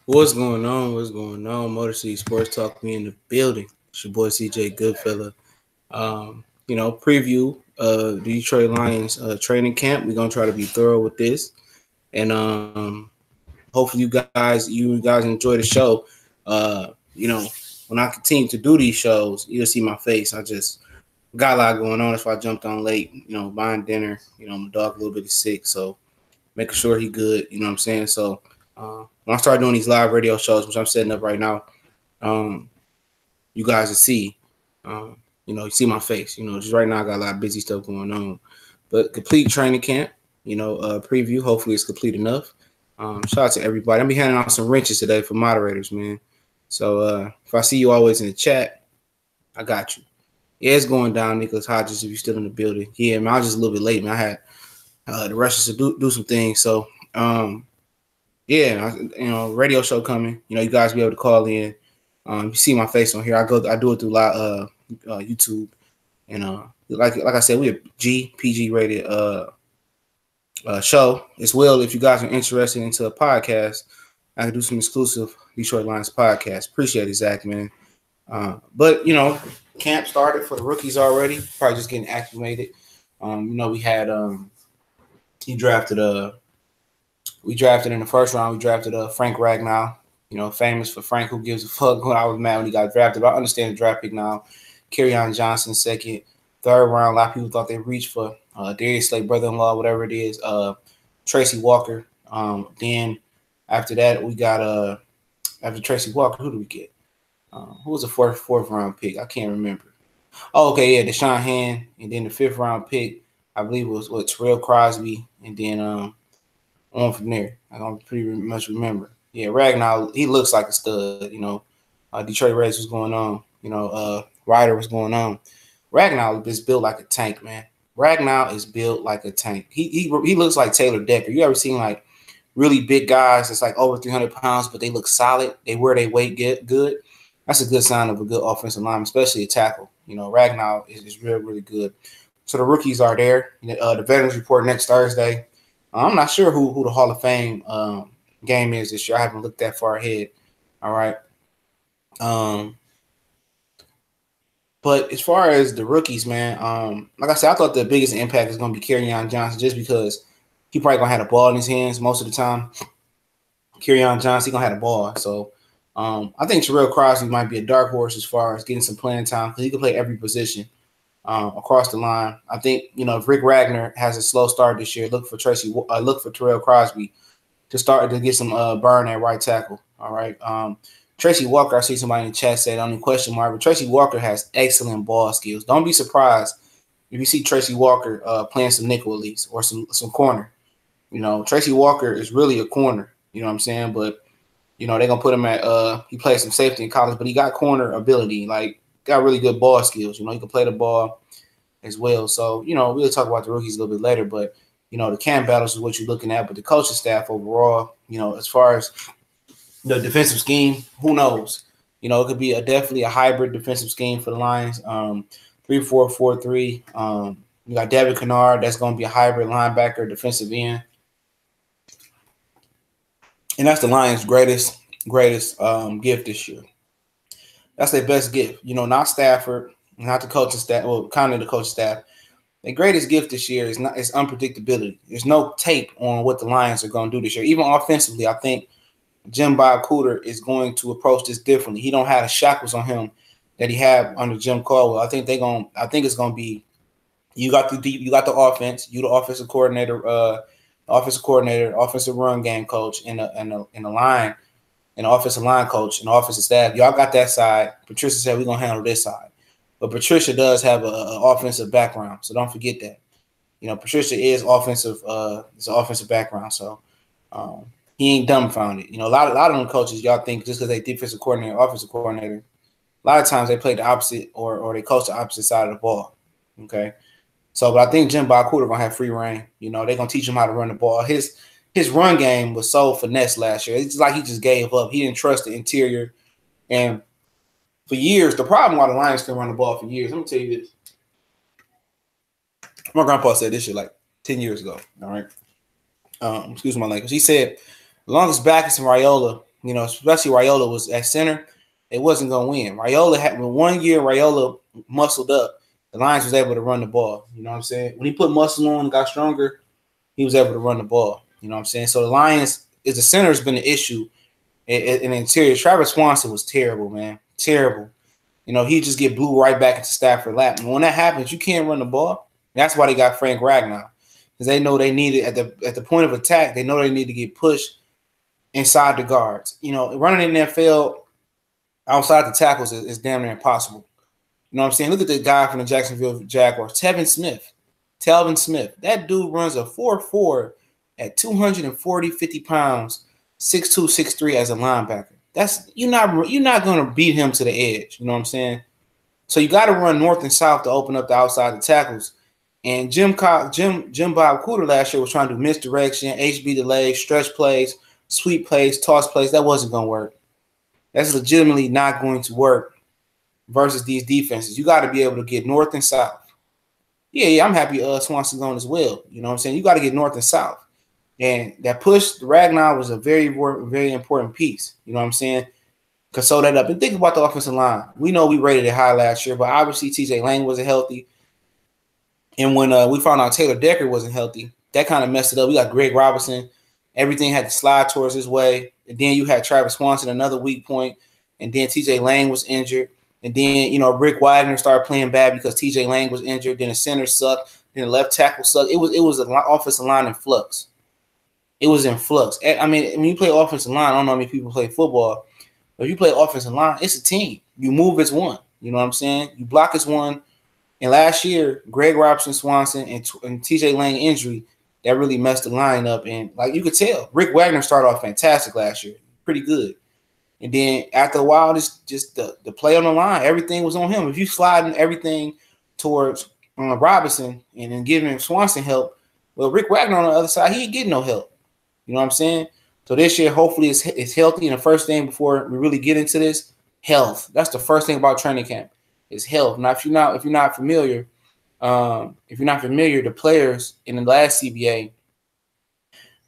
What's going on? What's going on? Motor City Sports Talk. Me in the building. It's your boy CJ Goodfella. Preview the Detroit Lions training camp. We're gonna try to be thorough with this, and hopefully you guys enjoy the show. Uh, you know, when I continue to do these shows, you'll see my face. I just got a lot going on. That's why I jumped on late. Buying dinner. My dog a little bit is sick, so making sure he good. You know what I'm saying? So when I start doing these live radio shows, which I'm setting up right now, um, you guys will see. You see my face. Just right now I got a lot of busy stuff going on. But complete training camp. Preview. Hopefully it's complete enough. Shout out to everybody. I'm be handing out some wrenches today for moderators, man. So if I see you always in the chat, I got you. Yeah, it's going down, Nicholas Hodges. If you're still in the building, yeah, man. I was just a little bit late, man. I had the rushes to do some things. So yeah, radio show coming. You guys be able to call in. You see my face on here. I do it through YouTube, and like I said, we a PG rated show as well. If you guys are interested into a podcast, I can do some exclusive Detroit Lions podcast. Appreciate it, Zach, man. But camp started for the rookies already. Probably just getting acclimated. We had he drafted we drafted in the first round. We drafted Frank Ragnow. Famous for Frank who gives a fuck. When I was mad when he got drafted, but I understand the draft pick now. Kerryon Johnson second, third round. A lot of people thought they reached for Darius Slay, brother-in-law, whatever it is. Tracy Walker. Then after that, we got after Tracy Walker, who do we get? Who was the fourth round pick? I can't remember. Oh, okay, yeah, Deshaun Hand, and then the fifth round pick, I believe it was Terrell Crosby, and then on from there. I don't pretty much remember. Yeah, Ragnow, he looks like a stud. Detroit Reds was going on. Ryder was going on. Ragnow is built like a tank, man. Ragnow is built like a tank. He looks like Taylor Decker. You ever seen like really big guys that's like over 300 pounds, but they look solid. They wear their weight good. That's a good sign of a good offensive line, especially a tackle. Ragnow is really good. So the rookies are there. The veterans report next Thursday. I'm not sure who the Hall of Fame game is this year. I haven't looked that far ahead. All right. But as far as the rookies, man, like I said, I thought the biggest impact is going to be Kerryon Johnson just because he probably going to have the ball in his hands most of the time. Kerryon Johnson, he going to have the ball. So I think Terrell Crosby might be a dark horse as far as getting some playing time because he can play every position across the line. I think, if Rick Ragnar has a slow start this year, look for Terrell Crosby to start to get some burn at right tackle. All right. Tracy Walker, I see somebody in the chat said only question mark, but Tracy Walker has excellent ball skills. Don't be surprised if you see Tracy Walker playing some nickel at least or some corner. Tracy Walker is really a corner. You know what I'm saying? But they're gonna put him at he played some safety in college, but he got corner ability, like got really good ball skills. He can play the ball as well. So, we'll talk about the rookies a little bit later, but the camp battles is what you're looking at, but the coaching staff overall, as far as the defensive scheme, who knows? It could be definitely a hybrid defensive scheme for the Lions. 3-4-4-3. You got Devin Kennard, that's going to be a hybrid linebacker, defensive end. And that's the Lions' greatest gift this year. That's their best gift. Not Stafford, not the coaching staff, well, kind of the coaching staff. The greatest gift this year is unpredictability. There's no tape on what the Lions are going to do this year. Even offensively, I think Jim Bob Cooter is going to approach this differently. He don't have the shackles on him that he had under Jim Caldwell. I think it's going to be you got the offense, you the offensive coordinator, offensive run game coach, and the line, and the offensive line coach, and the offensive staff. Y'all got that side. Patricia said we're gonna handle this side, but Patricia does have an offensive background, so don't forget that. Patricia is offensive. It's an offensive background, so he ain't dumbfounded. A lot of them coaches, y'all think just because they defensive coordinator, offensive coordinator, a lot of times they play the opposite or they coach the opposite side of the ball. Okay. So, but I think Jim Bob Cooter gonna have free reign. They're gonna teach him how to run the ball. His run game was so finesse last year. It's like he just gave up. He didn't trust the interior. And for years, the problem why the Lions can run the ball for years, let me tell you this. My grandpa said this shit like 10 years ago. All right. Excuse my language. He said, as long as Backus and Raiola You know, especially Raiola was at center, they wasn't going to win. Raiola had, when 1 year Raiola muscled up, the Lions was able to run the ball. You know what I'm saying? When he put muscle on and got stronger, he was able to run the ball. You know what I'm saying? So the Lions, the center has been an issue in the interior. Travis Swanson was terrible, man. Terrible. You know, he just get blew right back into Stafford lap. And when that happens, you can't run the ball. That's why they got Frank Ragnow. Because they know they need it at the point of attack, they know they need to get pushed inside the guards. You know, running in the NFL outside the tackles is damn near impossible. You know what I'm saying? Look at the guy from the Jacksonville Jaguars, Telvin Smith. That dude runs a 4.4 at 50 pounds, 6'2", 6'3" as a linebacker. That's you're not gonna beat him to the edge. You know what I'm saying? So you got to run north and south to open up the outside the tackles. And Jim Bob Cooter last year was trying to do misdirection, HB delays, stretch plays, sweep plays, toss plays. That wasn't gonna work. That's legitimately not going to work versus these defenses. You got to be able to get north and south. Yeah, I'm happy Swanson's on as well. You know what I'm saying? You got to get north and south. And that push, the Ragnow was a very, very important piece. You know what I'm saying? Because sew that up. And think about the offensive line. We know we rated it high last year, but obviously TJ Lang wasn't healthy. And when we found out Taylor Decker wasn't healthy, that kind of messed it up. We got Greg Robinson. Everything had to slide towards his way. And then you had Travis Swanson, another weak point. And then TJ Lang was injured. And then, you know, Rick Widener started playing bad because TJ Lang was injured. Then the center sucked. Then the left tackle sucked. It was an offensive line in flux. It was in flux. I mean, when you play offensive line, I don't know how many people play football. But if you play offensive line, it's a team. You move as one. You know what I'm saying? You block as one. And last year, Greg Robinson, Swanson, and TJ Lang injury, that really messed the line up. And like you could tell, Rick Wagner started off fantastic last year. Pretty good. And then after a while, just the play on the line, everything was on him. If you sliding everything towards Robinson and then giving Swanson help, well, Rick Wagner on the other side, he ain't getting no help. You know what I'm saying? So this year, hopefully, it's healthy. And the first thing before we really get into this, health. That's the first thing about training camp is health. Now, if you're not familiar, the players in the last CBA,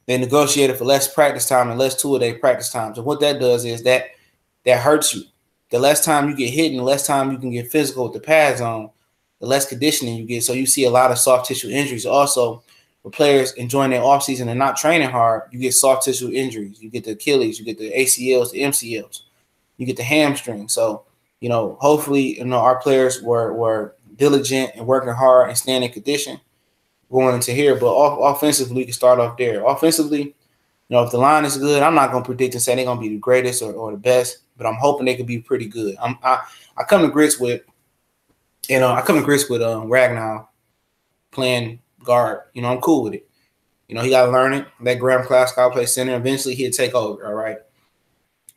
they negotiated for less practice time and less two-a-day practice times. And what that does is that hurts you. The less time you get hit and the less time you can get physical with the pads on, the less conditioning you get. So you see a lot of soft tissue injuries. Also, for players enjoying their offseason and not training hard, you get soft tissue injuries. You get the Achilles, you get the ACLs, the MCLs, you get the hamstring. So, you know, hopefully, you know, our players were diligent and working hard and staying in condition going into here. But offensively, we can start off there. Offensively, you know, if the line is good, I'm not going to predict and say they're going to be the greatest or the best, but I'm hoping they could be pretty good. I come to grits with, you know, Ragnow playing guard. You know, I'm cool with it. You know, he got to learn it. Let Graham Glasgow play center. Eventually, he'll take over, all right?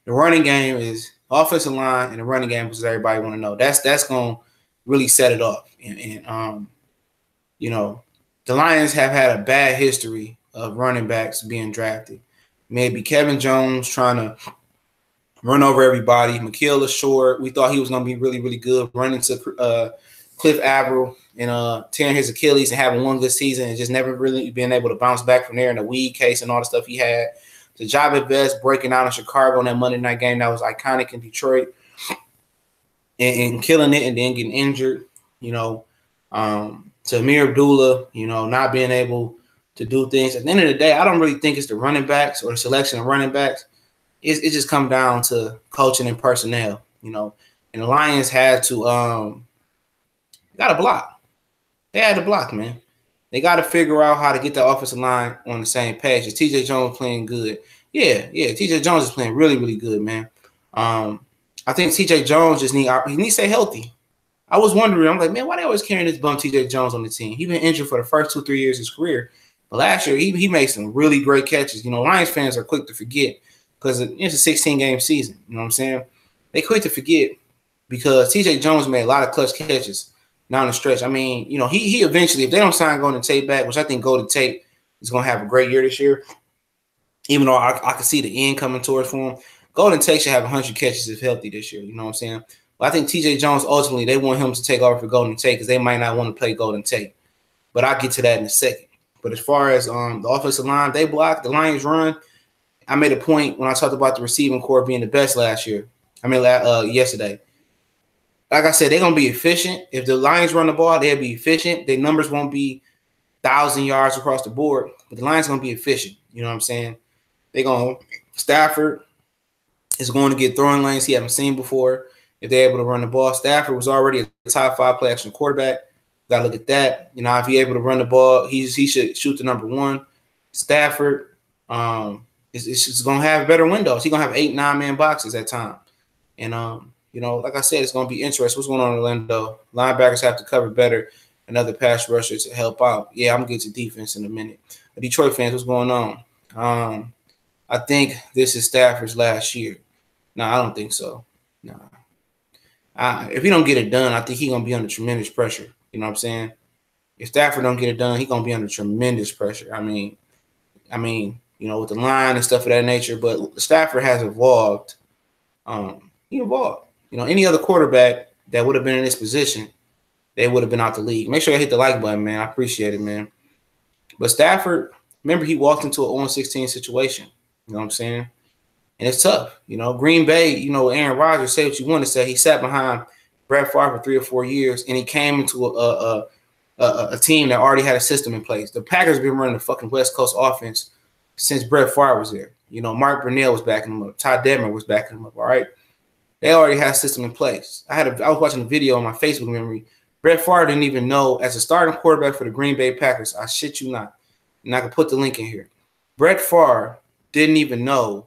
The running game is offensive line, and the running game is everybody want to know. That's going to really set it off. And you know, the Lions have had a bad history of running backs being drafted. Maybe Kevin Jones trying to run over everybody. Mikael LaShore, we thought he was going to be really, really good. Running to Cliff Avril and tearing his Achilles and having one good season and just never really being able to bounce back from there in the weed case and all the stuff he had. To Jahvid Best breaking out in Chicago in that Monday night game that was iconic in Detroit and killing it and then getting injured, you know. To Amir Abdullah, you know, not being able to do things. At the end of the day, I don't really think it's the running backs or the selection of running backs. It just comes down to coaching and personnel, you know. And the Lions had to got to block. They had to block, man. They got to figure out how to get the offensive line on the same page. Is TJ Jones playing good? Yeah. TJ Jones is playing really, really good, man. I think TJ Jones just needs to stay healthy. I was wondering, I'm like, man, why they always carrying this bum TJ Jones on the team? He's been injured for the first 2-3 years of his career. But last year, he made some really great catches. You know, Lions fans are quick to forget because it's a 16-game season. You know what I'm saying? They quick to forget because TJ Jones made a lot of clutch catches down the stretch. I mean, you know, he eventually, if they don't sign Golden Tate back, which I think Golden Tate is going to have a great year this year, even though I can see the end coming towards for him, Golden Tate should have 100 catches if healthy this year. You know what I'm saying? But I think TJ Jones, ultimately, they want him to take over for Golden Tate because they might not want to play Golden Tate. But I'll get to that in a second. But as far as the offensive line, they block, the Lions run. I made a point when I talked about the receiving core being the best last year. Yesterday. Like I said, they're gonna be efficient. If the Lions run the ball, they'll be efficient. Their numbers won't be 1,000 yards across the board, but the Lions gonna be efficient. You know what I'm saying? They're gonna Stafford is going to get throwing lanes he haven't seen before. If they're able to run the ball, Stafford was already a top 5 play action quarterback. Got to look at that. You know, if he's able to run the ball, he should shoot the number 1. Stafford is going to have better windows. He's going to have 8, 9-man boxes at time. And, you know, like I said, it's going to be interesting. What's going on in Orlando? Linebackers have to cover better and other pass rushers to help out. Yeah, I'm going to get to defense in a minute. Detroit fans, what's going on? I think this is Stafford's last year. No, I don't think so. No. If he don't get it done, I think he's going to be under tremendous pressure. You know what I'm saying? If Stafford don't get it done, he's going to be under tremendous pressure. I mean, you know, with the line and stuff of that nature. But Stafford has evolved. He evolved. You know, any other quarterback that would have been in this position, they would have been out the league. Make sure you hit the like button, man. I appreciate it, man. But Stafford, remember, he walked into an 0-16 situation. You know what I'm saying? And it's tough. You know, Green Bay, you know, Aaron Rodgers, say what you want to say. He sat behind Brett Favre for 3 or 4 years, and he came into a team that already had a system in place. The Packers have been running the fucking West Coast offense since Brett Favre was there. You know, Mark Brunell was backing him up. Todd Detmer was backing him up, all right? They already had a system in place. I was watching a video on my Facebook memory. Brett Favre didn't even know, as a starting quarterback for the Green Bay Packers, I shit you not, and I can put the link in here. Brett Favre didn't even know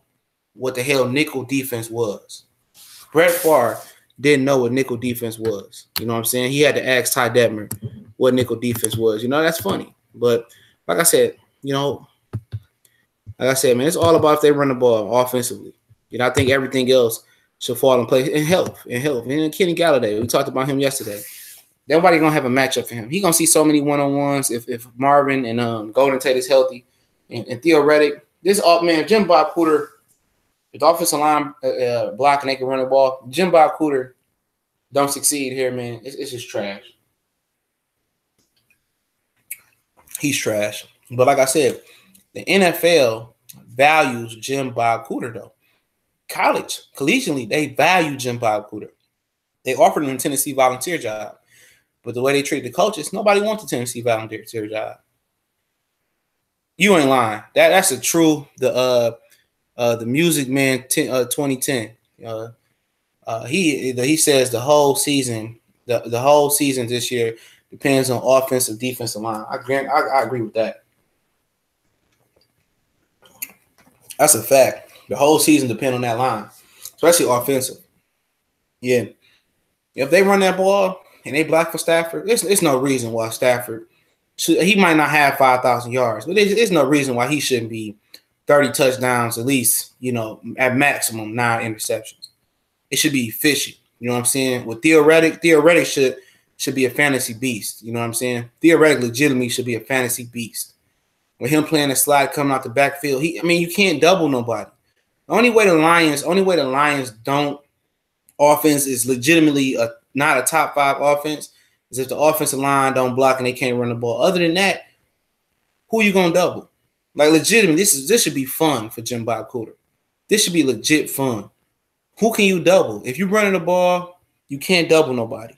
what the hell nickel defense was. Brett Favre didn't know what nickel defense was. You know what I'm saying? He had to ask Ty Detmer what nickel defense was. You know, that's funny. But like I said, you know, man, it's all about if they run the ball offensively. You know, I think everything else should fall in place. And health. And Kenny Galladay, we talked about him yesterday. Nobody gonna have a matchup for him. He's gonna see so many one-on-ones if Marvin and Golden Tate is healthy. And Theo Reddick, Jim Bob Cooter, if the offensive line block and they can run the ball, Jim Bob Cooter don't succeed here, man. It's just trash. He's trash. But like I said, the NFL values Jim Bob Cooter, though. Collegiately, they value Jim Bob Cooter. They offered him a Tennessee volunteer job. But the way they treat the coaches, nobody wants a Tennessee volunteer job. You ain't lying. That's a true the Music Man 2010. He says the whole season this year depends on offensive, defensive line. I agree with that. That's a fact. The whole season depends on that line, especially offensive. Yeah, if they run that ball and they block for Stafford, it's no reason why Stafford he might not have 5,000 yards, but there's no reason why he shouldn't be 30 touchdowns, at least, you know, at maximum 9 interceptions. It should be efficient. You know what I'm saying? With Theo Reddick should be a fantasy beast. You know what I'm saying? Theo Reddick legitimately should be a fantasy beast. With him playing the slide coming out the backfield, you can't double nobody. The only way the Lions don't offense is legitimately not a top 5 offense is if the offensive line don't block and they can't run the ball. Other than that, who are you gonna double? Like, legitimately, this should be fun for Jim Bob Cooter. This should be legit fun. Who can you double? If you're running the ball, you can't double nobody.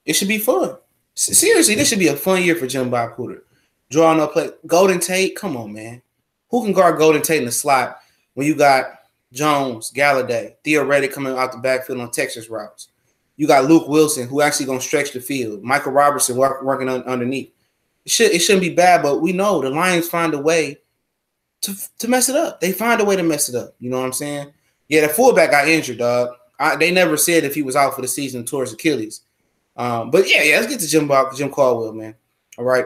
It should be fun. Seriously, this should be a fun year for Jim Bob Cooter. Drawing up play. Golden Tate, come on, man. Who can guard Golden Tate in the slot when you got Jones, Galladay, Theo Reddick coming out the backfield on Texas routes? You got Luke Wilson, who actually going to stretch the field. Michael Robertson working underneath. It shouldn't be bad, but we know the Lions find a way to mess it up. They find a way to mess it up. You know what I'm saying? Yeah, the fullback got injured, dog. They never said if he was out for the season towards Achilles. But yeah, let's get to Jim Caldwell, man. All right.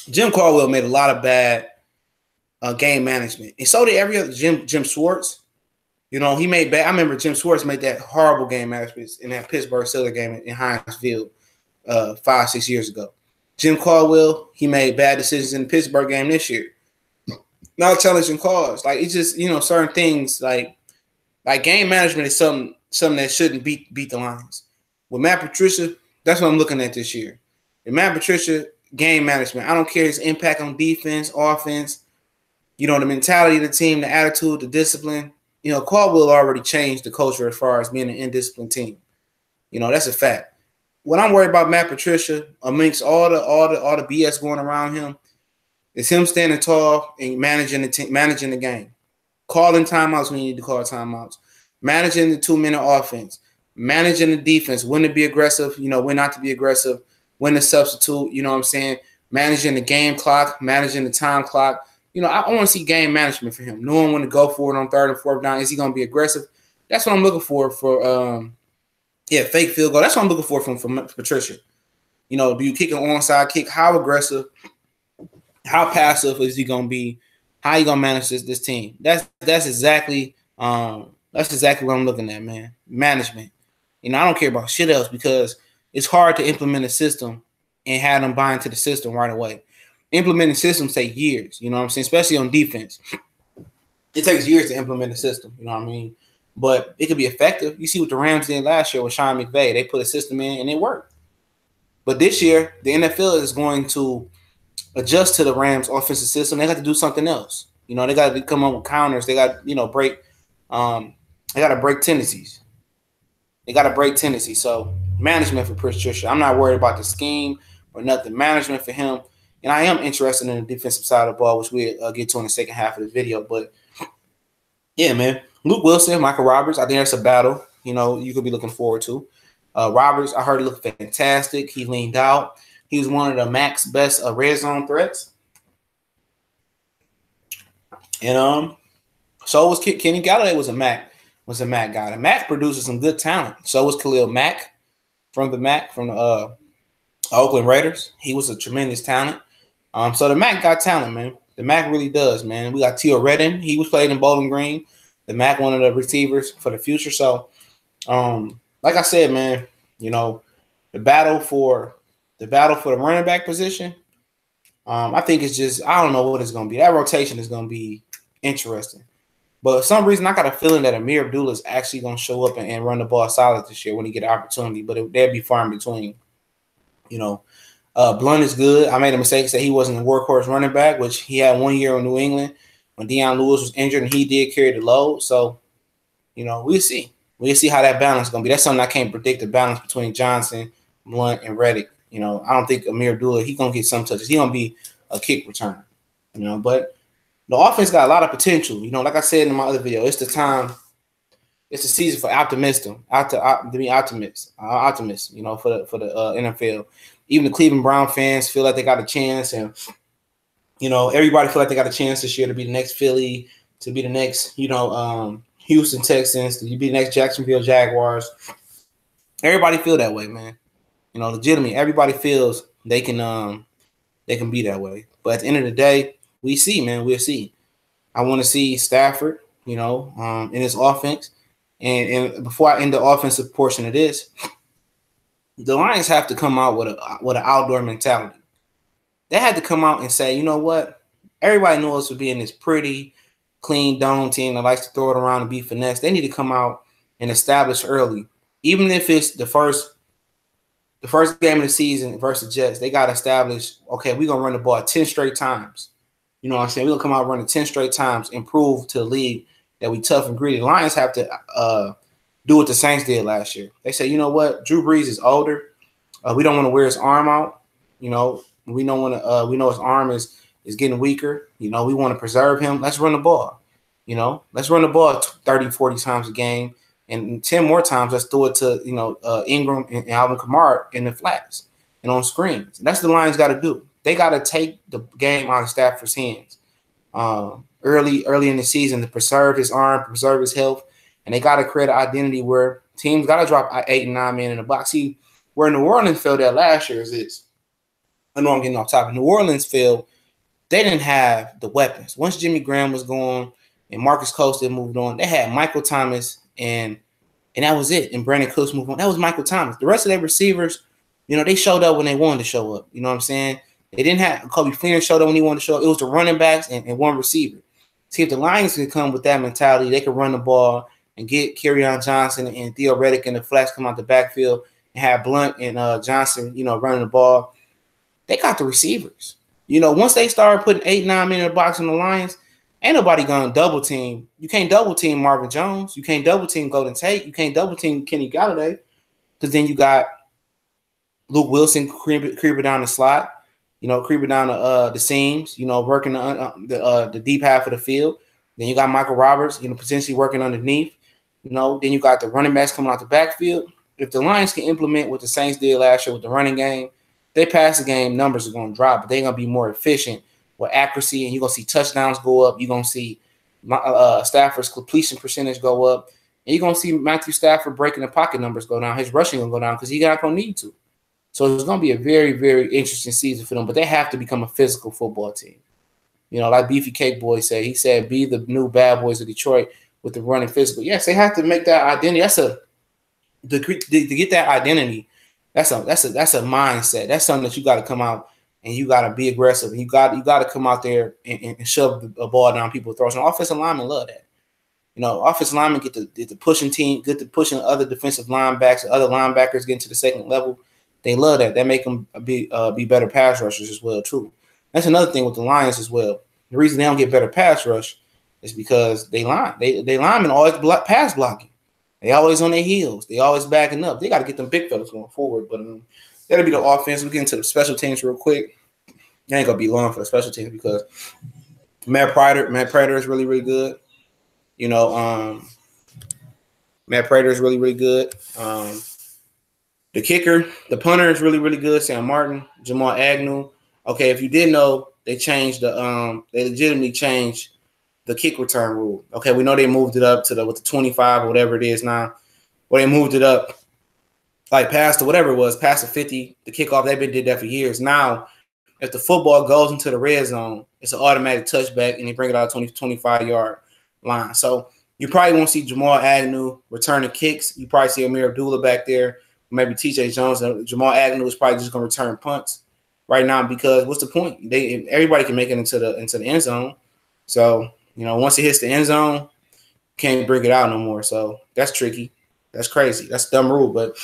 Jim Caldwell made a lot of bad game management. And so did every other Jim Schwartz. You know, he made bad. I remember Jim Schwartz made that horrible game management in that Pittsburgh Steelers game in Heinz Field 5-6 years ago. Jim Caldwell, he made bad decisions in the Pittsburgh game this year. Not challenging calls. Like, it's just, you know, certain things like game management is something that shouldn't beat the Lions. With Matt Patricia, that's what I'm looking at this year. And Matt Patricia, game management. I don't care his impact on defense, offense. You know, the mentality of the team, the attitude, the discipline. You know, Caldwell already changed the culture as far as being an indisciplined team. You know, that's a fact. What I'm worried about Matt Patricia, amongst all the BS going around him, is him standing tall and managing the game, calling timeouts when you need to call timeouts, managing the 2-minute offense, managing the defense, when to be aggressive, you know, when not to be aggressive, when to substitute, you know what I'm saying, managing the game clock, managing the time clock. You know, I want to see game management for him, knowing when to go for it on 3rd and 4th down. Is he going to be aggressive? That's what I'm looking for fake field goal. That's what I'm looking for from Patricia. You know, do you kick an onside kick? How aggressive? How passive is he going to be? How you going to manage this team? That's exactly what I'm looking at, man. Management. You know, I don't care about shit else because it's hard to implement a system and have them buy into the system right away. Implementing systems take years, you know what I'm saying, especially on defense. It takes years to implement a system, you know what I mean? But it could be effective. You see what the Rams did last year with Sean McVay. They put a system in and it worked. But this year, the NFL is going to adjust to the Rams offensive system. They got to do something else. You know, they got to come up with counters. They got, you know, they got to break tendencies. So management for Patricia. I'm not worried about the scheme or nothing. Management for him. And I am interested in the defensive side of the ball, which we'll get to in the second half of the video. But, yeah, man. Luke Wilson, Michael Roberts, I think that's a battle, you know, you could be looking forward to. Roberts, I heard he looked fantastic. He leaned out. He was one of the Mac's best red zone threats. And so was Kenny Galladay was a Mac guy. The Mac produces some good talent. So was Khalil Mack from the Oakland Raiders. He was a tremendous talent. So the Mac got talent, man. The Mac really does, man. We got Teal Redden. He was played in Bowling Green. The Mac, one of the receivers for the future. So, like I said, man, you know, the battle for the running back position, I think it's just, I don't know what it's going to be. That rotation is going to be interesting. But for some reason, I got a feeling that Amir Abdullah is actually going to show up and run the ball solid this year when he get an opportunity. But they'd be far in between, you know. Blunt is good. I made a mistake, said he wasn't a workhorse running back, which he had 1 year in New England when Deion Lewis was injured, and he did carry the load. So, you know, we'll see. We'll see how that balance is going to be. That's something I can't predict, the balance between Johnson, Blunt, and Reddick. You know, I don't think Amir Abdullah, he's going to get some touches. He's going to be a kick returner, you know. But the offense got a lot of potential. You know, like I said in my other video, it's the time. It's the season for optimism, to be optimists, you know, for the NFL. Even the Cleveland Brown fans feel like they got a chance, and you know, everybody feel like they got a chance this year to be the next Philly, to be the next, you know, Houston Texans, to be the next Jacksonville Jaguars. Everybody feel that way, man. You know, legitimately, everybody feels they can be that way. But at the end of the day, we'll see. I want to see Stafford, you know, in his offense. And before I end the offensive portion of this, the Lions have to come out with an outdoor mentality. They had to come out and say, you know what? Everybody knows us for being this pretty, clean dome team that likes to throw it around and be finesse. They need to come out and establish early. Even if it's the first game of the season versus Jets, they got to establish, okay, we're going to run the ball 10 straight times. You know what I'm saying? We're going to come out running 10 straight times and prove to the league that we tough and gritty. The Lions have to do what the Saints did last year. They say, you know what? Drew Brees is older. We don't want to wear his arm out. You know, we don't want to. We know his arm is getting weaker. You know, we want to preserve him. Let's run the ball. You know, let's run the ball 30, 40 times a game. And 10 more times, let's throw it to, you know, Ingram and Alvin Kamara in the flats and on screens. That's what the Lions got to do. They got to take the game out of Stafford's hands early in the season to preserve his arm, preserve his health. And they got to create an identity where teams got to drop 8 and 9 men in the box. See, where New Orleans failed at last year is this. I know I'm getting off topic. New Orleans failed. They didn't have the weapons. Once Jimmy Graham was gone and Marcus Colston moved on, they had Michael Thomas and that was it. And Brandon Cooks moved on. That was Michael Thomas. The rest of their receivers, you know, they showed up when they wanted to show up. You know what I'm saying? They didn't have Kobe Fleener showed up when he wanted to show up. It was the running backs and one receiver. See, if the Lions can come with that mentality, they can run the ball and get Kerryon Johnson and Theo Reddick in the flex come out the backfield and have Blunt and Johnson, you know, running the ball. They got the receivers. You know, once they started putting 8, 9 men in the box on the Lions, Ain't nobody gonna double team. You can't double team Marvin Jones. You can't double team Golden Tate. You can't double team Kenny Galladay, because then you got Luke Wilson creeping down the slot, creeping down the seams, working the deep half of the field. Then you got Michael Roberts, potentially working underneath. Then you got the running backs coming out the backfield. If the Lions can implement what the Saints did last year with the running game, they pass the game, numbers are going to drop, but they're going to be more efficient with accuracy, and you're going to see touchdowns go up. You're going to see Stafford's completion percentage go up, and you're going to see Matthew Stafford breaking the pocket numbers go down. His rushing going to go down because he's not going to need to. So it's going to be a very, very interesting season for them, but they have to become a physical football team. Like Beefy Cake Boy said, he said, be the new bad boys of Detroit with the running physical. Yes, they have to make that identity. To get that identity, that's a mindset. That's something that you got to come out and you got to be aggressive. You got to come out there and shove a ball down people's throats. And offensive linemen love that. Offensive linemen get the pushing team, get to pushing other defensive linebackers, other linebackers getting to the second level. They love that. That make them be better pass rushers as well too. That's another thing with the Lions as well. The reason they don't get better pass rush is because they linemen always pass blocking. They always on their heels. They always backing up. They got to get them big fellas going forward. But that'll be the offense. We'll get into the special teams real quick. It ain't gonna be long for the special teams because Matt Prater is really, really good. Matt Prater is really, really good. The kicker, the punter is really, really good. Sam Martin, Jamal Agnew. Okay, if you didn't know, they legitimately changed the kick return rule. Okay, we know they moved it up to the 25 or whatever it is now. Well, they moved it up like past the 50, the kickoff. They've been did that for years. Now, if the football goes into the red zone, it's an automatic touchback, and they bring it out 25-yard line. So you probably won't see Jamal Agnew returning kicks. You probably see Amir Abdullah back there, maybe T.J. Jones. Jamal Agnew is probably just going to return punts right now because what's the point? Everybody can make it into the end zone. So once it hits the end zone, can't bring it out no more. So that's tricky. That's crazy. That's a dumb rule. But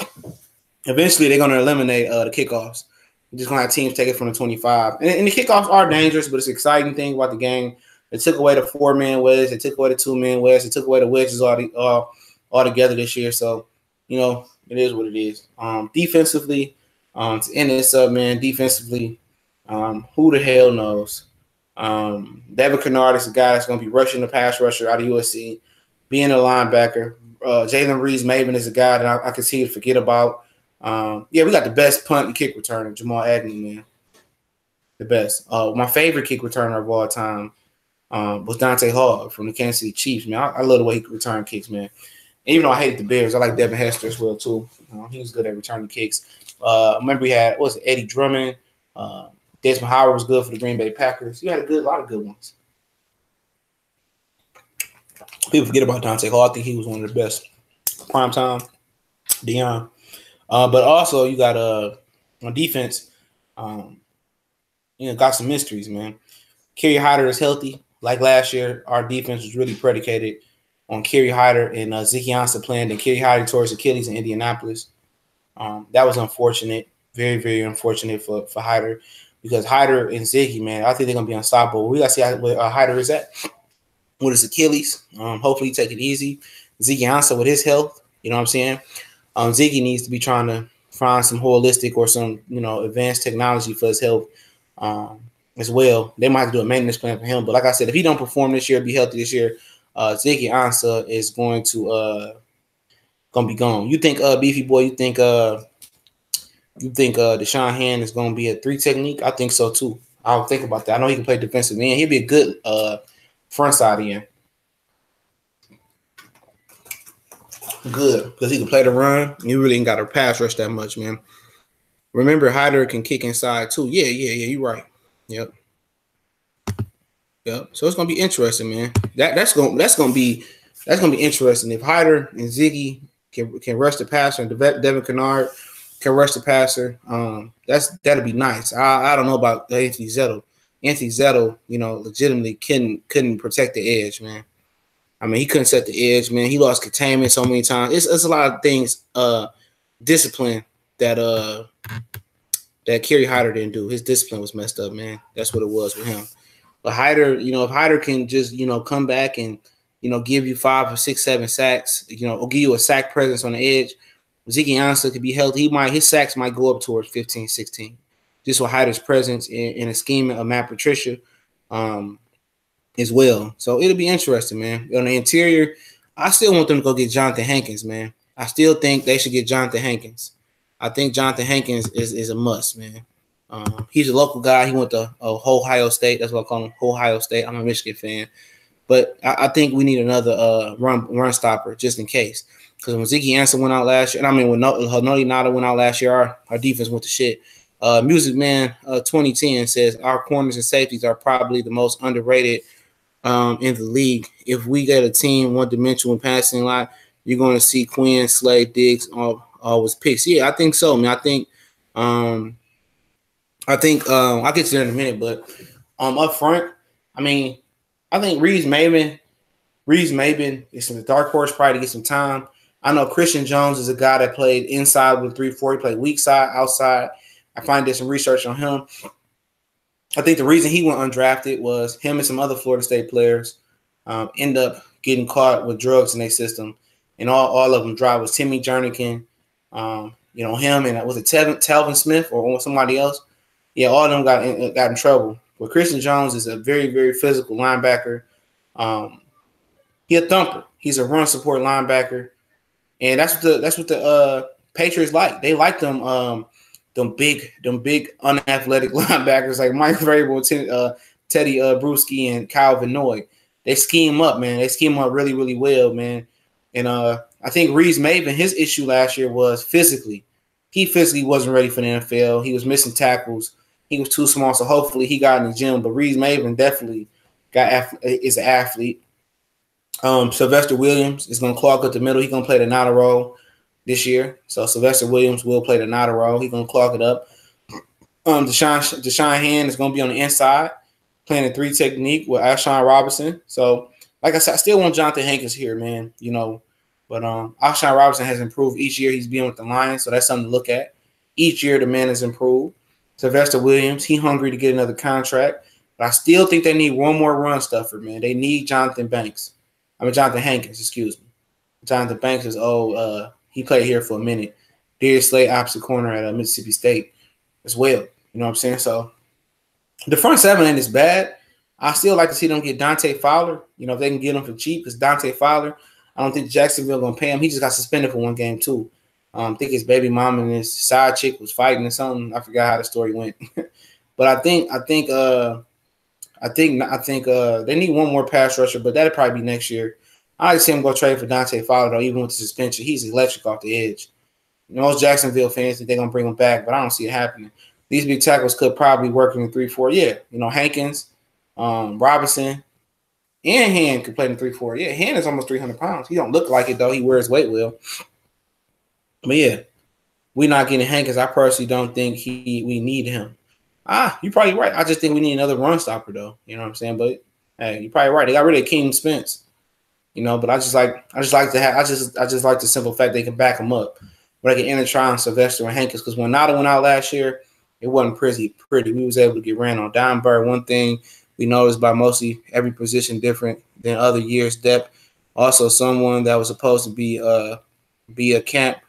eventually they're going to eliminate the kickoffs. You're just going to have teams take it from the 25. And the kickoffs are dangerous, but it's an exciting thing about the game. They took away the 4-man wedge. They took away the 2-man wedge. They took away the wedges all together this year. So, it is what it is. Defensively, to end this up, man, defensively, who the hell knows? Devin Kennard is a guy that's going to be rushing the pass rusher out of USC, being a linebacker. Jalen Reeves-Maven is a guy that I continue to forget about. We got the best punt and kick returner, Jamal Agnew, man. The best. My favorite kick returner of all time was Dante Hall from the Kansas City Chiefs, man. I love the way he could return kicks, man. And even though I hated the Bears, I like Devin Hester as well, too. He was good at returning kicks. Remember we had, Eddie Drummond, Desmond Howard was good for the Green Bay Packers. You had a lot of good ones. People forget about Dante Hall. I think he was one of the best. Prime time, Deion. But also you got on defense, got some mysteries, man. Kerry Hyder is healthy. Like last year, our defense was really predicated on Kerry Hyder and Zeke Ansah playing. And Kerry Hyder tore his Achilles in Indianapolis. That was unfortunate. Very, very unfortunate for Hyder. Because Hyder and Ziggy, man, I think they're going to be unstoppable. We got to see where Hyder is at with his Achilles. Hopefully take it easy. Ziggy Ansah with his health, you know what I'm saying? Ziggy needs to be trying to find some holistic or some, advanced technology for his health as well. They might have to do a maintenance plan for him. But like I said, if he don't perform this year, be healthy this year, Ziggy Ansah is going to be gone. You think, Beefy Boy, you think Deshaun Hand is going to be a 3 technique? I think so, too. I'll think about that. I know he can play defensive end. He'll be a good front side end. Good, because he can play the run. You really ain't got to pass rush that much, man. Remember, Hyder can kick inside, too. Yeah, you're right. Yep. So it's going to be interesting, man. That's going to be interesting. If Hyder and Ziggy can rush the passer and Devin Kennard can rush the passer, that'll be nice. I don't know about Anthony Zettel. Anthony Zettel, legitimately couldn't protect the edge, man. I mean, he couldn't set the edge, man. He lost containment so many times. It's a lot of things, discipline that Kerry Hyder didn't do. His discipline was messed up, man. That's what it was with him. But Hyder, if Hyder can just, come back and, give you 5 or 6, 7 sacks, or give you a sack presence on the edge, Zeke Ansah could be healthy. His sacks might go up towards 15, 16. Just with Hyder's presence in a scheme of Matt Patricia as well. So it'll be interesting, man. On the interior, I still want them to go get Jonathan Hankins, man. I still think they should get Jonathan Hankins. I think Jonathan Hankins is a must, man. He's a local guy. He went to Ohio State. That's what I call him, Ohio State. I'm a Michigan fan. But I think we need another run stopper just in case. Because when Zeke Ansah went out last year, and I mean when Hanodi Nada went out last year, our defense went to shit. Music Man 2010 says our corners and safeties are probably the most underrated in the league. If we get a team one-dimensional passing line, you're going to see Quinn, Slade, Diggs always picks. Yeah, I think so, man. I'll get to that in a minute, but up front, I mean, I think Reeves Maben is some dark horse probably to get some time. I know Christian Jones is a guy that played inside with 3-4. He played weak side, outside. I finally did some research on him. I think the reason he went undrafted was him and some other Florida State players end up getting caught with drugs in their system, and all of them dropped. Was Timmy Jernigan, him, and was it Telvin Smith or somebody else? Yeah, all of them got in trouble. But Christian Jones is a very, very physical linebacker. He's a thumper. He's a run support linebacker, and that's what the Patriots like. They like them big unathletic linebackers like Mike Vrabel, Teddy Bruschi, and Kyle Van Noy. They scheme up, man. They scheme up really, really well, man. And I think Reeves Maben, his issue last year was physically. He physically wasn't ready for the NFL. He was missing tackles. He was too small, so hopefully he got in the gym. But Reeves Maben definitely is an athlete. Sylvester Williams is going to clog up the middle. He's going to play the Nada role this year. So Sylvester Williams will play the Nada role. He's going to clog it up. Deshaun Hand is going to be on the inside, playing a 3 technique with Alshon Robinson. So, like I said, I still want Jonathan Hankins here, man. But Alshon Robinson has improved each year he's been with the Lions, so that's something to look at. Each year the man has improved. Sylvester Williams, he hungry to get another contract, but I still think they need one more run stuffer, man. They need Jonathan Hankins, excuse me. Jonathan Banks is he played here for a minute. Darius Slade, opposite corner at Mississippi State as well. You know what I'm saying? So the front seven ain't as bad. I still like to see them get Dante Fowler. If they can get him for cheap, because Dante Fowler, I don't think Jacksonville gonna pay him. He just got suspended for one game too. I think his baby mom and his side chick was fighting or something. I forgot how the story went. But I think they need one more pass rusher, but that'll probably be next year. I see him go trade for Dante Fowler, though, even with the suspension. He's electric off the edge. Most Jacksonville fans think they're going to bring him back, but I don't see it happening. These big tackles could probably work in the 3-4. Yeah, Hankins, Robinson, and Hand could play in the 3-4. Yeah, Hand is almost 300 pounds. He don't look like it, though. He wears weight well. But, yeah, we're not getting Hankins. I personally don't think we need him. You're probably right. I just think we need another run stopper, though. You know what I'm saying? But, hey, you're probably right. They got rid of King Spence. But I just like the simple fact they can back him up. But I can intertwine Sylvester and Hankins, because when Nada went out last year, it wasn't pretty. We was able to get ran on. Deinberg, one thing we noticed by mostly every position different than other years' depth. Also, someone that was supposed to be a camp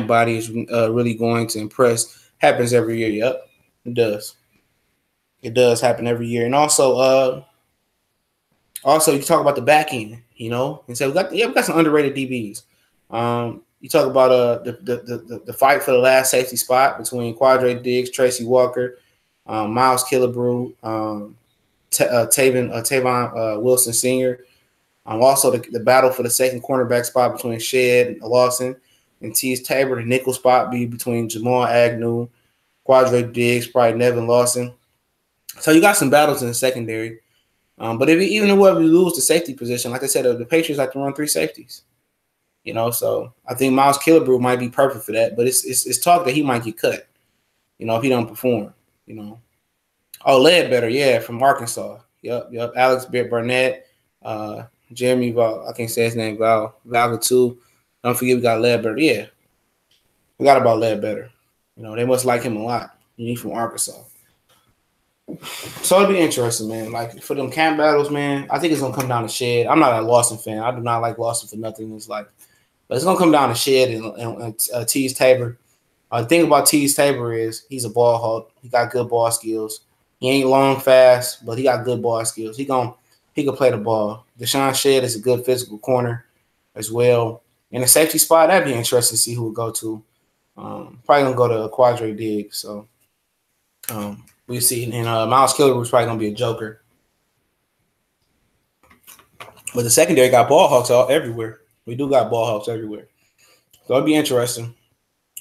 body is really going to impress. Happens every year. Yep, it does. It does happen every year. And also you talk about the back end, and so we got some underrated DBs. You talk about the fight for the last safety spot between Quandre Diggs, Tracy Walker, Miles Killebrew, Tavon Wilson Sr. Also the battle for the second cornerback spot between Shed Lawson and Tease Tabor. The nickel spot be between Jamal Agnew, Quandre Diggs, probably Nevin Lawson. So you got some battles in the secondary. But even whoever lose the safety position, like I said, the Patriots like to run 3 safeties. So I think Miles Killebrew might be perfect for that. But it's talk that he might get cut, if he don't perform, Ledbetter, yeah, from Arkansas. Yep. Alex Burnett, Jeremy Val, I can't say his name, Valga too. Don't forget we got Ledbetter. Yeah. Forgot about Ledbetter. They must like him a lot. He's from Arkansas. So it'll be interesting, man. Like for them camp battles, man. I think it's gonna come down to Shed. I'm not a Lawson fan. I do not like Lawson for nothing. It's like, but it's gonna come down to Shed and Tease Tabor. The thing about Tease Tabor is he's a ball hawk. He got good ball skills. He ain't long, fast, but he got good ball skills. He can play the ball. Deshaun Shed is a good physical corner as well. In the safety spot, that'd be interesting to see who would go to. Probably gonna go to Quadre Diggs. So we'll see. And Miles Killer was probably gonna be a joker. But the secondary got ball hawks all everywhere. We do got ball hawks everywhere. So it'll be interesting.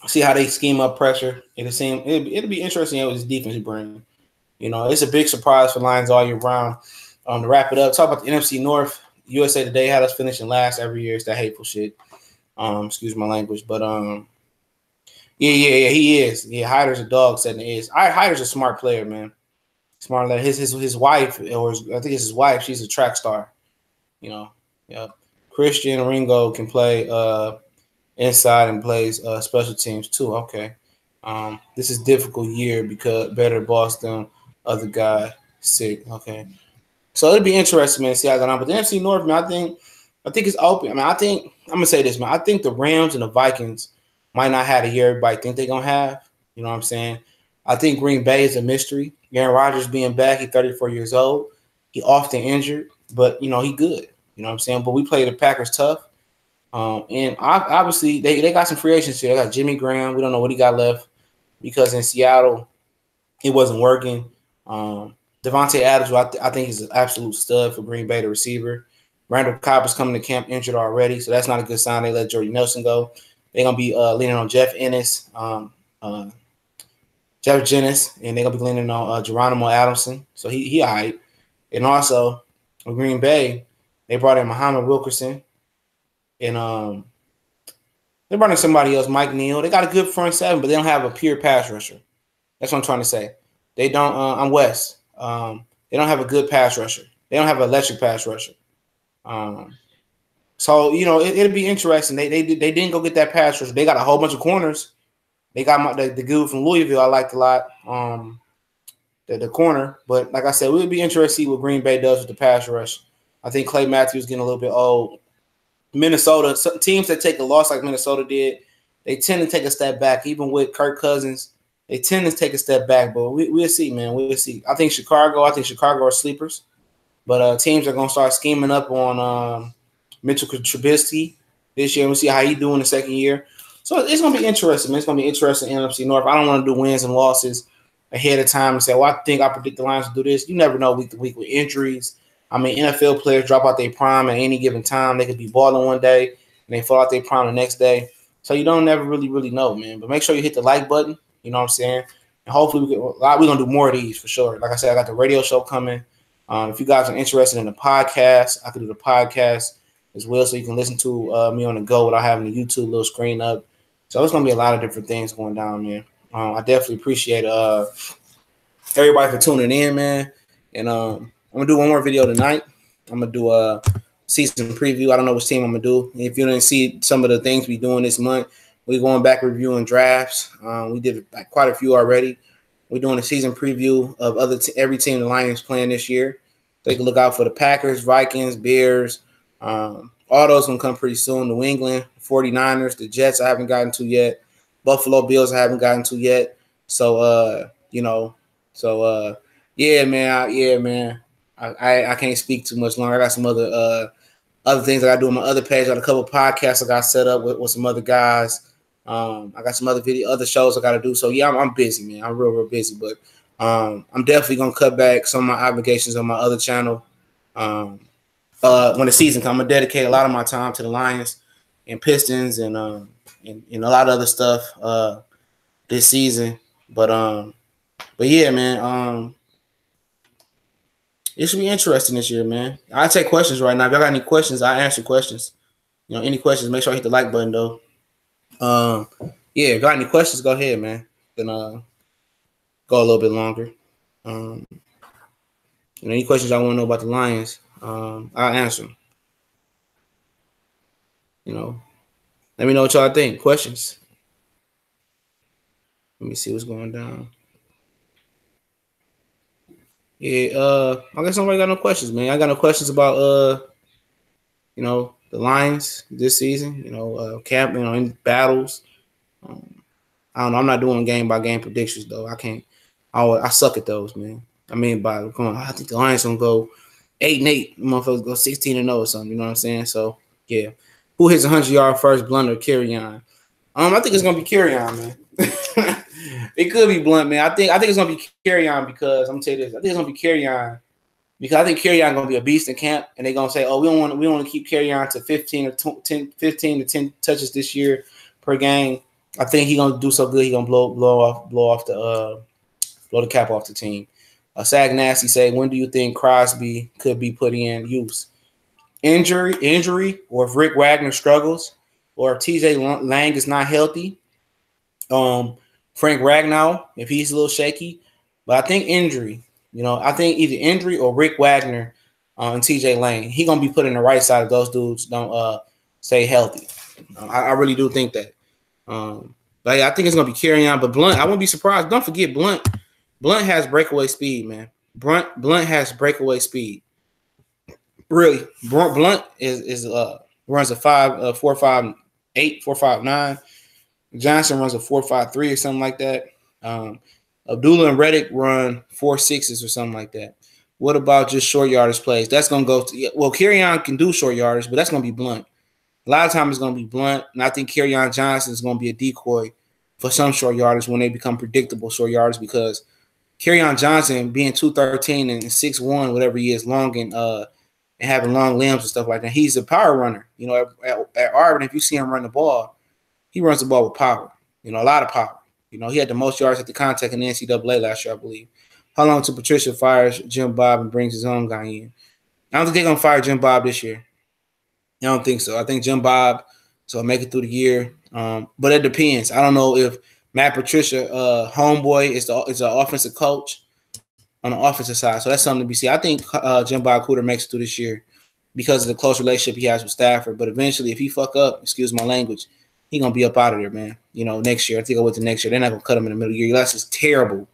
See how they scheme up pressure. It'll be interesting what this defense brings. You know, it's a big surprise for Lions all year round. To wrap it up, talk about the NFC North. USA Today had us finishing last every year. It's that hateful shit. Excuse my language, but yeah, he is. Yeah, Hyder's a dog setting the edge. Hyder's a smart player, man. Smart. His wife, or I think it's his wife. She's a track star. You know, yeah. Christian Ringo can play inside and plays special teams too. Okay. This is a difficult year because better boss than other guy sick. Okay. So it'll be interesting, man, to see how it goes on. But the NFC North, man, I think it's open. I mean, I'm gonna say this, man. I think the Rams and the Vikings might not have the year everybody think they're gonna have. You know what I'm saying? I think Green Bay is a mystery. Aaron Rodgers being back, he's 34 years old. He often injured, but you know, he good. You know what I'm saying? But we play the Packers tough. And obviously they got some free agents here. They got Jimmy Graham. We don't know what he got left because in Seattle it wasn't working. Devontae Adams, I think he's an absolute stud for Green Bay, the receiver. Randall Cobb is coming to camp injured already, so that's not a good sign. They let Jordy Nelson go. They're going to be leaning on Jeff Ennis, Jeff Jennings, and they're going to be leaning on Geronimo Adamson. So he all right. And also, with Green Bay, they brought in Muhammad Wilkerson. And they brought in somebody else, Mike Neal. They got a good front seven, but they don't have a pure pass rusher. That's what I'm trying to say. They don't I'm West. They don't have a good pass rusher. They don't have an electric pass rusher. So, you know, it'll be interesting. They didn't go get that pass rusher. They got a whole bunch of corners. They got the dude from Louisville I liked a lot, the corner. But like I said, we'll be interested to see what Green Bay does with the pass rush. I think Clay Matthews getting a little bit old. Minnesota, some teams that take a loss like Minnesota did, they tend to take a step back. Even with Kirk Cousins, they tend to take a step back. But we'll see, man. We'll see. I think Chicago are sleepers. But teams are going to start scheming up on Mitchell Trubisky this year. We'll see how he do in the second year. So it's going to be interesting, man. It's going to be interesting in NFC North. I don't want to do wins and losses ahead of time and say, well, I predict the Lions will do this. You never know week to week with injuries. I mean, NFL players drop out their prime at any given time. They could be balling one day and they fall out their prime the next day. So you don't never really know, man. But make sure you hit the like button. You know what I'm saying? And hopefully we're going to do more of these for sure. Like I said, I got the radio show coming. If you guys are interested in the podcast, I can do the podcast as well so you can listen to me on the go without having the YouTube little screen up. So it's going to be a lot of different things going down, man. I definitely appreciate everybody for tuning in, man. And I'm going to do one more video tonight. I'm going to do a season preview. I don't know which team I'm going to do. If you didn't see some of the things we're doing this month, we're going back reviewing drafts. We did quite a few already. We're doing a season preview of every team the Lions playing this year. Take a look out for the Packers, Vikings, Bears. All those going to come pretty soon. New England, 49ers, the Jets I haven't gotten to yet. Buffalo Bills I haven't gotten to yet. So, yeah, man. I can't speak too much longer. I got some other things I got to do on my other page. I got a couple podcasts I got set up with some other guys. I got some other shows I got to do. So, yeah, I'm busy, man. I'm real busy. But I'm definitely going to cut back some of my obligations on my other channel. When the season comes, I'm going to dedicate a lot of my time to the Lions and Pistons and a lot of other stuff this season. But yeah, man, it should be interesting this year, man. I take questions right now. If y'all got any questions, I answer questions. You know, any questions, make sure I hit the like button though. Yeah, if you got any questions, go ahead, man. Then go a little bit longer. Any questions I want to know about the Lions, I'll answer them. Let me know what y'all think. Questions. Let me see what's going down. Yeah, I guess nobody got no questions, man. I got no questions about the Lions this season. Camp, in battles. I don't know. I'm not doing game by game predictions though. I can't. I suck at those, man. I mean, I think the Lions gonna go 8-8. Motherfuckers go 16-0 or something. You know what I'm saying? So yeah, who hits 100-yard first, Blunt or Kerryon? I think it's gonna be Kerryon, man. It could be Blunt, man. I think it's gonna be Kerryon because I'm gonna tell you this. I think it's gonna be Kerryon because I think Kerryon gonna be a beast in camp, and they're gonna say, "Oh, we don't want to keep Kerryon to 15 to 10 touches this year per game." I think he's gonna do so good. He's gonna blow the cap off the team. Sag Nasty say, when do you think Crosby could be put in use? Injury, or if Rick Wagner struggles, or if TJ Lang is not healthy. Frank Ragnow, if he's a little shaky, but I think injury. I think either injury or Rick Wagner and TJ Lang. He gonna be put in the right side if those dudes don't stay healthy. I really do think that. But yeah, I think it's gonna be Kerryon, but Blunt, I wouldn't be surprised. Don't forget Blunt. Blunt has breakaway speed, man. Blunt has breakaway speed. Really, Blunt is runs a 4.58, 4.59. Johnson runs a 4.53 or something like that. Abdullah and Reddick run 4.6s or something like that. What about just short yardage plays? That's gonna go to Kerryon can do short yardage, but that's gonna be Blunt. A lot of times it's going to be Blunt, and I think Kerryon Johnson is going to be a decoy for some short yardage when they become predictable short yardage because Kerryon Johnson being 213 and 6'1", whatever he is, long and having long limbs and stuff like that, he's a power runner. At Auburn, if you see him run the ball, he runs the ball with power, a lot of power. He had the most yards at the contact in the NCAA last year, I believe. How long till Patricia fires Jim Bob and brings his own guy in? I don't think they're going to fire Jim Bob this year. I don't think so. I think Jim Bob will make it through the year. But it depends. I don't know if Matt Patricia, homeboy, is the offensive coach on the offensive side. So that's something to be seen. I think Jim Bob Cooter makes it through this year because of the close relationship he has with Stafford. But eventually, if he fuck up, excuse my language, he going to be up out of there, man. Next year. I think I went to next year. They're not going to cut him in the middle of the year. Unless it's terrible.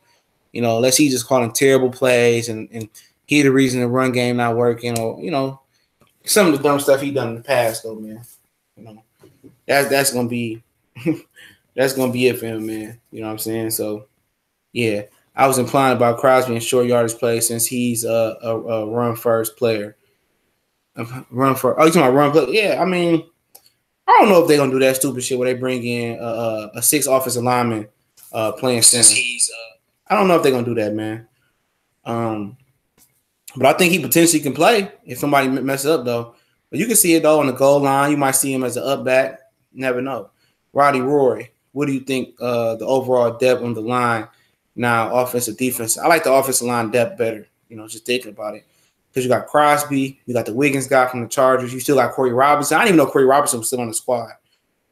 Unless he's just calling terrible plays and he the reason the run game not working or, some of the dumb stuff he done in the past, though, man. That's gonna be that's gonna be it for him, man. You know what I'm saying? So, yeah, I was implying about Crosby and short yardage play since he's a run first player. Run for? Oh, you talking about run play? Yeah, I mean, I don't know if they're gonna do that stupid shit where they bring in a 6 offensive lineman playing center. I don't know if they're gonna do that, man. But I think he potentially can play if somebody messes up, though. But you can see it, though, on the goal line. You might see him as an up back. Never know. Roddy Roy, what do you think the overall depth on the line now, offensive, defense? I like the offensive line depth better, just thinking about it. Because you got Crosby. You got the Wiggins guy from the Chargers. You still got Corey Robinson. I didn't even know Corey Robinson was still on the squad.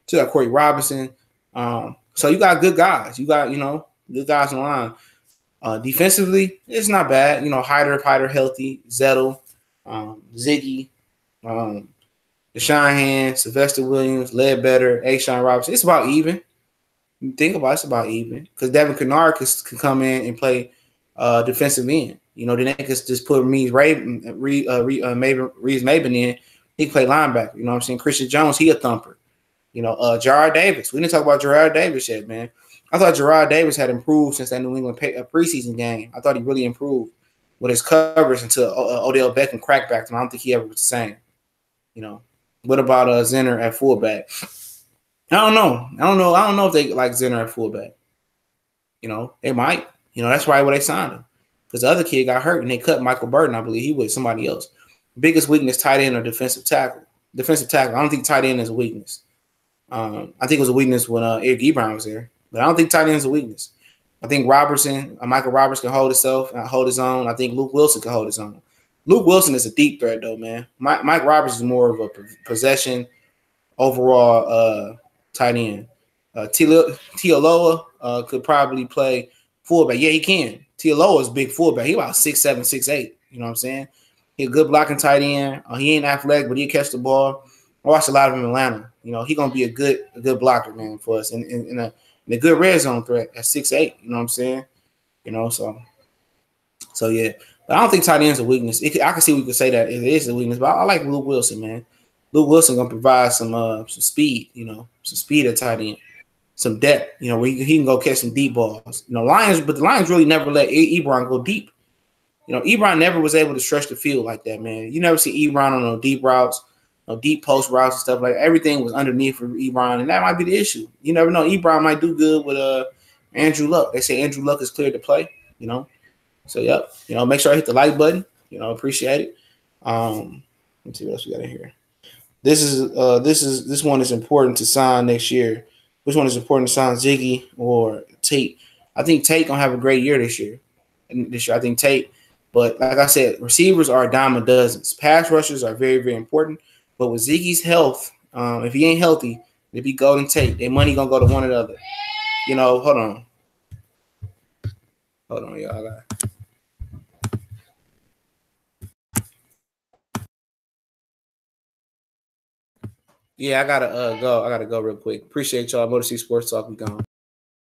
Still got Corey Robinson. So you got good guys. You got, good guys on the line. Defensively, it's not bad. Hyder healthy, Zettel, Ziggy, Deshaun, Sylvester Williams, Ledbetter, Ashawn Robinson. It's about even. You think about it, it's about even. Because Devin Kennard can come in and play defensive end. Then they could just put Reeves Maben in. He can play linebacker. You know what I'm saying? Christian Jones, he a thumper. Jarrad Davis. We didn't talk about Jarrad Davis yet, man. I thought Jarrad Davis had improved since that New England preseason game. I thought he really improved with his coverage until Odell Beckham cracked back to him. I don't think he ever was the same. What about Zenner at fullback? I don't know if they like Zenner at fullback. They might. That's probably why they signed him. Because the other kid got hurt and they cut Michael Burton. I believe he was somebody else. Biggest weakness, tight end or defensive tackle. Defensive tackle. I don't think tight end is a weakness. I think it was a weakness when Eric Ebron was there. But I don't think tight end is a weakness. I think Michael Roberts can hold his own. I think Luke Wilson can hold his own. Luke Wilson is a deep threat, though, man. Mike Roberts is more of a possession overall tight end. Tialoa could probably play fullback. Yeah, he can. Tialoa is a big fullback. He about 6'7", 6'8". You know what I'm saying? He a good blocking tight end. He ain't athletic, but he catch the ball. I watched a lot of him in Atlanta. He gonna be a good blocker, man, for us in a good red zone threat at 6'8". You know what I'm saying? So yeah. But I don't think tight end's a weakness. I can see we could say that it is a weakness, but I like Luke Wilson, man. Luke Wilson gonna provide some speed, some speed at tight end, some depth, where he can go catch some deep balls. Lions, but the Lions really never let Ebron go deep. Ebron never was able to stretch the field like that, man. You never see Ebron on no deep routes, no deep post routes and stuff like that. Everything was underneath for Ebron, and that might be the issue. You never know. Ebron might do good with Andrew Luck. They say Andrew Luck is cleared to play, So, yep. Make sure I hit the like button. Appreciate it. Let's see what else we got in here. This one is important to sign next year. Which one is important to sign, Ziggy or Tate? I think Tate gonna have a great year this year. I think Tate. But like I said, receivers are a dime a dozen. Pass rushers are very, very important. But with Ziggy's health, if he ain't healthy, if he Golden Tate, their money gonna go to one or the other. Hold on, y'all. Yeah, I gotta go. I gotta go real quick. Appreciate y'all. Motor City Sports Talk. We gone.